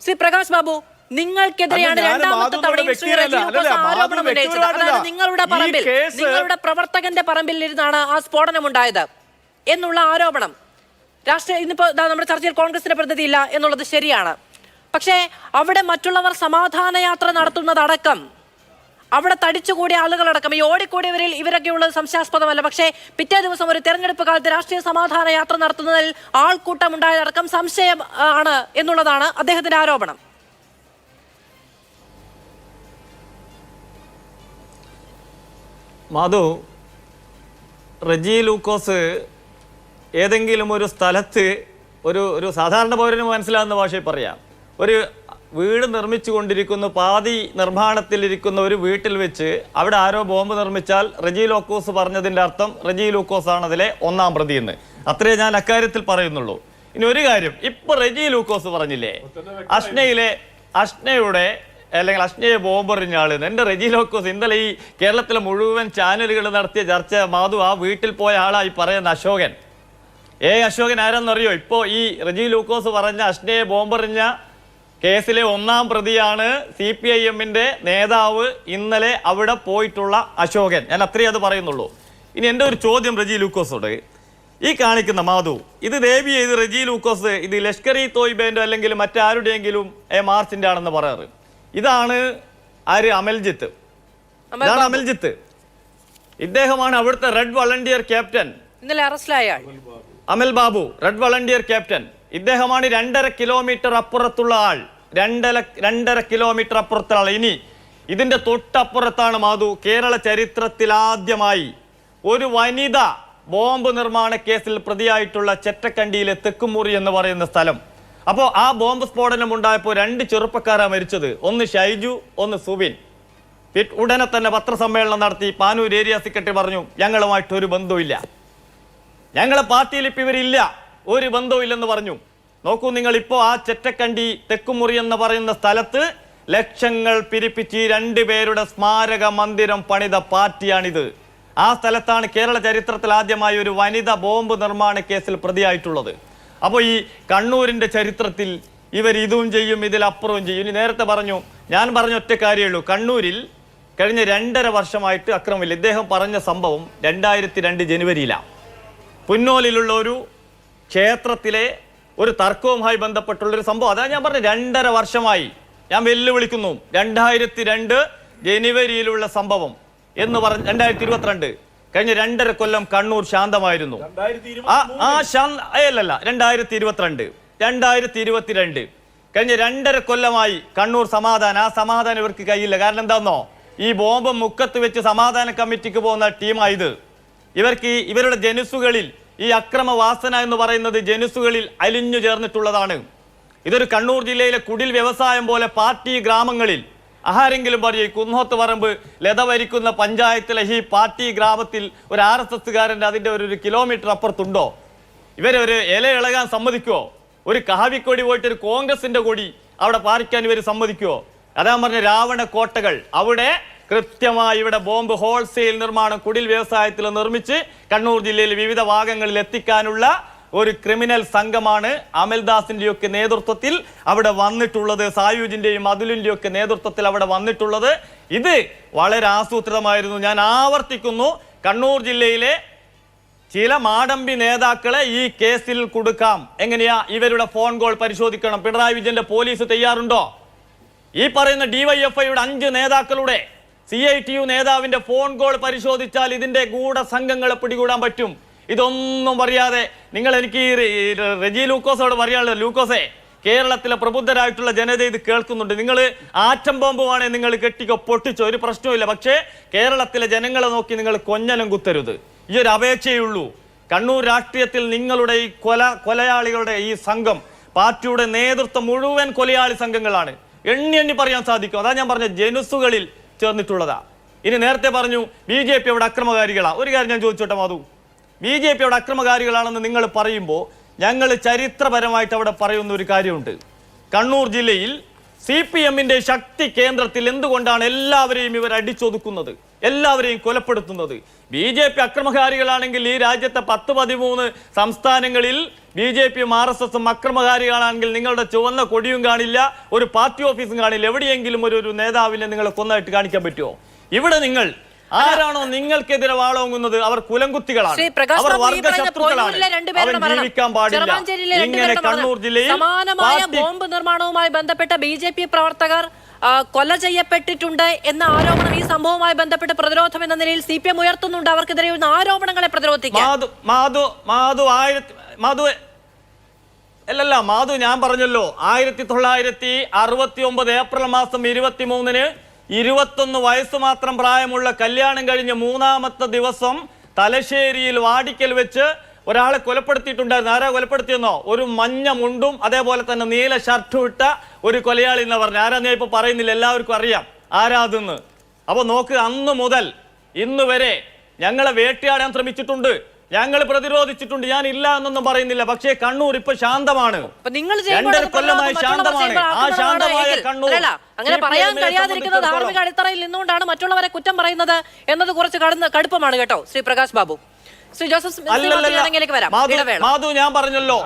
ശ്രീ പ്രകാശ് ബാബു, നിങ്ങൾക്കെതിരെയാണ് രണ്ടാമത്തെ തവണയും ശ്രീ റജി ലൂക്കോസ് ആരോപണം ഉന്നയിച്ചത്. അതായത് നിങ്ങളുടെ പറമ്പിൽ, നിങ്ങളുടെ പ്രവർത്തകന്റെ പറമ്പിൽ ഇരുന്നാണ് ആ സ്ഫോടനം ഉണ്ടായത് എന്നുള്ള ആരോപണം. രാഷ്ട്രീയ ഇന്നിപ്പോ നമ്മുടെ ചർച്ചയിൽ കോൺഗ്രസിന്റെ പ്രതിനിധി ഇല്ല എന്നുള്ളത് ശരിയാണ്. പക്ഷേ അവിടെ മറ്റുള്ളവർ സമാധാന യാത്ര നടത്തുന്നതടക്കം, അവിടെ തടിച്ചുകൂടിയ ആളുകളടക്കം, ഈ ഓടിക്കൂടിയവരിൽ ഇവരൊക്കെ ഉള്ളത് സംശയാസ്പദമല്ല. പക്ഷേ പിറ്റേ ദിവസം ഒരു തെരഞ്ഞെടുപ്പ് കാലത്ത് രാഷ്ട്രീയ സമാധാന യാത്ര നടത്തുന്നതിൽ ആൾക്കൂട്ടം ഉണ്ടായതടക്കം സംശയം ആണ് എന്നുള്ളതാണ് അദ്ദേഹത്തിന്റെ ആരോപണം. മാധു, റജി ലൂക്കോസ് ഏതെങ്കിലും ഒരു സ്ഥലത്ത് ഒരു സാധാരണ പൗരന് മനസ്സിലാകുന്ന ഭാഷയിൽ പറയാം, ഒരു വീട് നിർമ്മിച്ചു കൊണ്ടിരിക്കുന്ന, പാതി നിർമ്മാണത്തിലിരിക്കുന്ന ഒരു വീട്ടിൽ വെച്ച് അവിടെ ആരോ ബോംബ് നിർമ്മിച്ചാൽ റജി ലൂക്കോസ് പറഞ്ഞതിൻ്റെ അർത്ഥം റജി ലൂക്കോസ് ആണ് അതിലെ ഒന്നാം പ്രതി എന്ന്. അത്രേ ഞാൻ അക്കാര്യത്തിൽ പറയുന്നുള്ളൂ. ഇനി ഒരു കാര്യം, ഇപ്പൊ റജി ലൂക്കോസ് പറഞ്ഞില്ലേ അഷ്നയുടെ അല്ലെങ്കിൽ അഷ്നയെ ബോംബെറിഞ്ഞ ആളെന്ന്. എൻ്റെ റജി ലൂക്കോസ് ഇന്നലെ ഈ കേരളത്തിലെ മുഴുവൻ ചാനലുകൾ നടത്തിയ ചർച്ച മാധു, ആ വീട്ടിൽ പോയ ആളായി പറയുന്ന അശോകൻ. അശോകൻ ആരെന്നറിയോ? ഇപ്പോൾ ഈ റജി ലൂക്കോസ് പറഞ്ഞ അഷ്നയെ ബോംബെറിഞ്ഞ കേസിലെ ഒന്നാം പ്രതിയാണ് CPIM-ന്റെ നേതാവ്, ഇന്നലെ അവിടെ പോയിട്ടുള്ള അശോകൻ. ഞാൻ അത്രയും അത് പറയുന്നുള്ളൂ. ഇനി എൻ്റെ ഒരു ചോദ്യം റജി ലൂക്കോസോട്, ഈ കാണിക്കുന്ന മാധു, ഇത് ദേവി ചെയ്ത് റജി ലൂക്കോസ് ഇത് ലഷ്കർ-ഇ തോയ്ബേൻ്റെ അല്ലെങ്കിൽ മറ്റാരുടെയെങ്കിലും മാർച്ചിൻ്റെ ആണെന്ന് പറയാറ്. ഇതാണ് ആര്? അമൽജിത്ത്. ഇതാണ് അമൽജിത്ത്. ഇദ്ദേഹമാണ് അവിടുത്തെ റെഡ് വളണ്ടിയർ ക്യാപ്റ്റൻ. ഇന്നലെ അറസ്റ്റിലായ അമൽ ബാബു, റെഡ് വളണ്ടിയർ ക്യാപ്റ്റൻ. ഇദ്ദേഹമാണ് 2.5 കിലോമീറ്റർ അപ്പുറത്തുള്ള ആൾ. 2.5 കിലോമീറ്റർ അപ്പുറത്തുള്ള ആൾ. ഇനി ഇതിന്റെ തൊട്ടപ്പുറത്താണ് മാധു, കേരള ചരിത്രത്തിൽ ആദ്യമായി ഒരു വനിത ബോംബ് നിർമ്മാണ കേസിൽ പ്രതിയായിട്ടുള്ള ചെറ്റക്കണ്ടിയിലെ തെക്കുമുറി എന്ന് പറയുന്ന സ്ഥലം. അപ്പോൾ ആ ബോംബ് സ്ഫോടനം ഉണ്ടായപ്പോൾ 2 ചെറുപ്പക്കാരാണ് മരിച്ചത്. ഒന്ന് ഷൈജു, ഒന്ന് സുബിൻ. ഉടനെ തന്നെ പത്രസമ്മേളനം നടത്തി പാനൂർ ഏരിയ സെക്രട്ടറി പറഞ്ഞു, ഞങ്ങളുമായിട്ട് ഒരു ബന്ധവുമില്ല, ഞങ്ങളെ പാർട്ടിയിൽ ഇപ്പം ഇവരില്ല, ഒരു ബന്ധവുമില്ലെന്ന് പറഞ്ഞു. നോക്കൂ നിങ്ങൾ, ഇപ്പോൾ ആ ചെറ്റക്കണ്ടി തെക്കുമുറി എന്ന് പറയുന്ന സ്ഥലത്ത് ലക്ഷങ്ങൾ പിരിപ്പിച്ച് 2 പേരുടെ സ്മാരക മന്ദിരം പണിത പാർട്ടിയാണിത്. ആ സ്ഥലത്താണ് കേരള ചരിത്രത്തിൽ ആദ്യമായി ഒരു വനിത ബോംബ് നിർമ്മാണ കേസിൽ പ്രതിയായിട്ടുള്ളത്. അപ്പോൾ ഈ കണ്ണൂരിൻ്റെ ചരിത്രത്തിൽ ഇവർ ഇതും ചെയ്യും, ഇതിലപ്പുറവും ചെയ്യും. ഇനി നേരത്തെ പറഞ്ഞു, ഞാൻ പറഞ്ഞ ഒറ്റ കാര്യമുള്ളൂ, കണ്ണൂരിൽ കഴിഞ്ഞ 2.5 വർഷമായിട്ട് അക്രമമില്ല. ഇദ്ദേഹം പറഞ്ഞ സംഭവം 2002 ജനുവരിയിലാണ്. പുന്നോലിലുള്ള ഒരു ക്ഷേത്രത്തിലെ ഒരു തർക്കവുമായി ബന്ധപ്പെട്ടുള്ളൊരു സംഭവം. അതാണ് ഞാൻ പറഞ്ഞത്, 2.5 വർഷമായി ഞാൻ വെല്ലുവിളിക്കുന്നു. 2002 ജനുവരിയിലുള്ള സംഭവം എന്ന് പറഞ്ഞ് 2022 കഴിഞ്ഞ 2.5 കൊല്ലം കണ്ണൂർ ശാന്തമായിരുന്നു. 2022 കഴിഞ്ഞ 2.5 കൊല്ലമായി കണ്ണൂർ സമാധാനം. ആ സമാധാനം ഇവർക്ക് കഴിയില്ല. കാരണം എന്താണെന്നോ, ഈ ബോംബ് മുക്കത്ത് വെച്ച് സമാധാന കമ്മിറ്റിക്ക് പോകുന്ന ടീമായത്. ഇവരുടെ ജനുസുകളിൽ ഈ അക്രമവാസന എന്ന് പറയുന്നത് ജനുസുകളിൽ അലിഞ്ഞു ചേർന്നിട്ടുള്ളതാണ്. ഇതൊരു കണ്ണൂർ ജില്ലയിലെ കുടിൽ വ്യവസായം പോലെ പാർട്ടി ഗ്രാമങ്ങളിൽ ആരെങ്കിലും പറയും, കുന്നോത്ത് പറമ്പ് ലത ഭരിക്കുന്ന പഞ്ചായത്തിലെ ഈ പാർട്ടി ഗ്രാമത്തിൽ ഒരു RSSകാരൻ്റെ അതിൻ്റെ ഒരു കിലോമീറ്റർ അപ്പുറത്തുണ്ടോ? ഇവരൊരു ഇല ഇളകാൻ സമ്മതിക്കുമോ? ഒരു കാവിക്കൊടി പോയിട്ട് ഒരു കോൺഗ്രസിന്റെ കൊടി അവിടെ പാറിക്കാൻ ഇവർ സമ്മതിക്കുമോ? അതാ പറഞ്ഞ രാവണ കോട്ടകൾ. അവിടെ കൃത്യമായി ഇവിടെ ബോംബ് ഹോൾസെയിൽ നിർമ്മാണം കുടിൽ വ്യവസായത്തിൽ നിർമ്മിച്ച് കണ്ണൂർ ജില്ലയിൽ വിവിധ ഭാഗങ്ങളിൽ എത്തിക്കാനുള്ള ഒരു ക്രിമിനൽ സംഘമാണ് അമൽദാസിന്റെയൊക്കെ നേതൃത്വത്തിൽ അവിടെ വന്നിട്ടുള്ളത്, സായുജിന്റെയും അതുലിന്റെയും ഒക്കെ നേതൃത്വത്തിൽ അവിടെ വന്നിട്ടുള്ളത്. ഇത് വളരെ ആസൂത്രിതമായിരുന്നു. ഞാൻ ആവർത്തിക്കുന്നു, കണ്ണൂർ ജില്ലയിലെ ചില മാടമ്പി നേതാക്കളെ ഈ കേസിൽ കൊടുക്കാം. എങ്ങനെയാ? ഇവരുടെ ഫോൺ കോൾ പരിശോധിക്കണം. പിണറായി വിജയന്റെ പോലീസ് തയ്യാറുണ്ടോ? ഈ പറയുന്ന DYFIയുടെ 5 നേതാക്കളുടെ CITU നേതാവിന്റെ ഫോൺ കോൾ പരിശോധിച്ചാൽ ഇതിന്റെ ഗൂഢസംഘങ്ങളെ പിടികൂടാൻ പറ്റും. ഇതൊന്നും പറയാതെ നിങ്ങൾ എനിക്ക് റജി ലൂക്കോസോട് പറയാനുള്ളത്, ലൂക്കോസേ, കേരളത്തിലെ പ്രബുദ്ധരായിട്ടുള്ള ജനത ഇത് കേൾക്കുന്നുണ്ട്. നിങ്ങൾ ആറ്റം ബോംബുവാണെ നിങ്ങൾ കെട്ടിക്കോ, പൊട്ടിച്ചോ, ഒരു പ്രശ്നവുമില്ല. പക്ഷേ കേരളത്തിലെ ജനങ്ങളെ നോക്കി നിങ്ങൾ കൊഞ്ഞനം കുത്തരുത്. ഈ ഒരു അപേക്ഷയുള്ളൂ. കണ്ണൂർ രാഷ്ട്രീയത്തിൽ നിങ്ങളുടെ ഈ കൊലയാളികളുടെ ഈ സംഘം, പാർട്ടിയുടെ നേതൃത്വം മുഴുവൻ കൊലയാളി സംഘങ്ങളാണ്. എണ്ണി പറയാൻ സാധിക്കും. അതാ ഞാൻ പറഞ്ഞ ജനുസുകളിൽ ചേർന്നിട്ടുള്ളതാ. ഇനി നേരത്തെ പറഞ്ഞു BJP അവിടെ അക്രമകാരികളാ. ഒരു കാര്യം ഞാൻ ചോദിച്ചോട്ടെ മാധു, BJP അവിടെ അക്രമകാരികളാണെന്ന് നിങ്ങൾ പറയുമ്പോൾ ഞങ്ങൾ ചരിത്രപരമായിട്ട് അവിടെ പറയുന്ന ഒരു കാര്യമുണ്ട്. കണ്ണൂർ ജില്ലയിൽ CPM-ന്റെ ശക്തി കേന്ദ്രത്തിൽ എന്തുകൊണ്ടാണ് എല്ലാവരെയും ഇവർ അടിച്ചൊതുക്കുന്നത്, എല്ലാവരെയും കൊലപ്പെടുത്തുന്നത്? BJP അക്രമകാരികളാണെങ്കിൽ ഈ രാജ്യത്തെ 10-13 സംസ്ഥാനങ്ങളിൽ BJP-യും RSS-ഉം അക്രമകാരികളാണെങ്കിൽ നിങ്ങളുടെ ചുവന്ന കൊടിയും കാണില്ല, ഒരു പാർട്ടി ഓഫീസും കാണില്ല. എവിടെയെങ്കിലും ഒരു നേതാവിനെ നിങ്ങൾ കൊന്നായിട്ട് കാണിക്കാൻ പറ്റുമോ? ഇവിടെ നിങ്ങൾ ആരാണോ നിങ്ങൾക്കെതിരെ വാളോങ്ങുന്നത് അവർ കുലംകുത്തികളാണ്, അവർ വർഗശത്രുക്കളാണ്, അവർ ജീവിക്കാൻ പാടില്ല. ഇങ്ങനെ കണ്ണൂർ ജില്ലയിൽ സമാനമായ ബോംബ് നിർമ്മാണവുമായി ബന്ധപ്പെട്ട BJP പ്രവർത്തകർ കൊല ചെയ്യപ്പെട്ടിട്ടുണ്ട് എന്ന ആരോപണം ഈ സംഭവവുമായി ബന്ധപ്പെട്ട് പ്രതിരോധം എന്ന നിലയിൽ CPM ഉയർത്തുന്നുണ്ട്. അവർക്കെതിരെ ആരോപണങ്ങളെ പ്രതിരോധിക്കാൻ മാധു ഞാൻ പറഞ്ഞല്ലോ 1969 ഏപ്രിൽ മാസം 23-ന് 21 വയസ്സ് മാത്രം പ്രായമുള്ള കല്യാണം കഴിഞ്ഞ 3-ാമത്തെ ദിവസം തലശ്ശേരിയിൽ വാടിക്കൽ വെച്ച് ഒരാളെ കൊലപ്പെടുത്തിയിട്ടുണ്ടായിരുന്നു. ആരാ കൊലപ്പെടുത്തിയെന്നോ? ഒരു മഞ്ഞ മുണ്ടും അതേപോലെ തന്നെ നീല ഷർട്ടും ഇട്ട ഒരു കൊലയാളി എന്ന് പറഞ്ഞു. ആരാ ഞാൻ ഇപ്പൊ പറയുന്നില്ല, എല്ലാവർക്കും അറിയാം ആരാതെന്ന്. അപ്പൊ നോക്ക്, അന്ന് മുതൽ ഇന്ന് വരെ ഞങ്ങളെ വേട്ടയാടാൻ ശ്രമിച്ചിട്ടുണ്ട്, ഞങ്ങൾ പ്രതിരോധിച്ചിട്ടുണ്ട്. ഞാൻ ഇല്ല എന്നൊന്നും പറയുന്നില്ല. പക്ഷേ കണ്ണൂർ ഇപ്പൊ ശാന്തമാണ്, 2 കൊല്ലമായി ശാന്തമാണ്. ആ ശാന്തമായ കണ്ണൂർ അങ്ങനെ പറയാൻ കഴിയാതിരിക്കുന്ന ധാർമ്മിക അടിത്തറയിൽ നിന്നുകൊണ്ടാണ് മറ്റുള്ളവരെ കുറ്റം പറയുന്നത് എന്നത് കുറച്ച് കടുപ്പമാണ് കേട്ടോ. ശ്രീ പ്രകാശ് ബാബു, ശ്രീ ജോസഫ് വരാം. മാധു ഞാൻ പറഞ്ഞല്ലോ